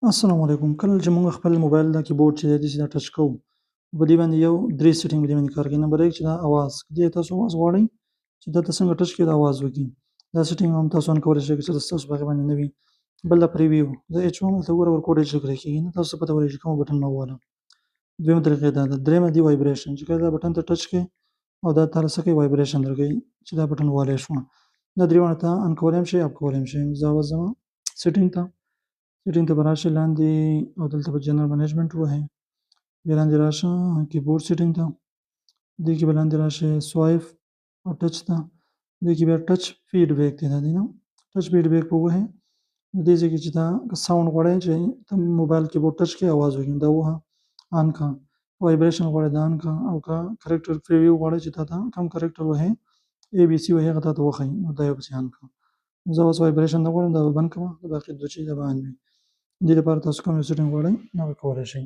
السلام علیکم. کله چې موږ خپل موبایل دا کیبورډ چې دی داسې دا ټچ کوو، په دې باندې یو درې سیټینګ په دې باندې کار کوي. نمبر 1 چې دا اواز، که دې تاسو اواز غواړئ چې دا ته څنګه ټچ کړئ دا اواز وکړي. دا سیټینګ هم تاسو آن کولی شئ که چېرته ستاسو په هغې باندې نه وي. بل دا پریویو، زه ایچ وهم هلته ګوره ورکوډ ایچ لیکلی کېږي، نو تاسو ته پته ولګي چې کومه بټن ووهلم. دویمه طریقه دا ده. درېیمه دي وایبریشن، چې کله دا بټن ته ټچ کړئ او دا تاله څه کوي وایبریشن درکوي چې دا بټن وهلی شوه. دا درې واړه ته آن کولی هم شئ اف کولی هم شئ. زه اوس ځمه سیټینګ ته. سیټینګ ته به راشئ لاندې او دلته به جنرال منیجمنټ ووهئ. بیا لاندې راشه کیبورډ سیټینګ ته، دې کې به لاندې راشئ سوایپ او ټچ ته، دې کې بیا ټچ فیډبیک دی دا دی نه، ټچ فیډبیک به ووهئ. دې ځای کې چې دا ساوند غواړئ چې ته موبایل کیبورډ ټچ کړې اواز وکړي دا ووهه آن کړه، وایبریشن غواړئ دا آن کړه، او که کرکټر پریویو غواړئ چې تا ته کوم کرکټر وهئ اے بي سي وهئ هغه تا ته وښایي نو دا یو پسې آن کړه. زه اوس وایبریشن نه غواړم دا به بند کړمه، باقي دوه چې دا به آن وي. دې لپاره تاسو کوم یو سیټینګ غواړئ هغه کولی شئ.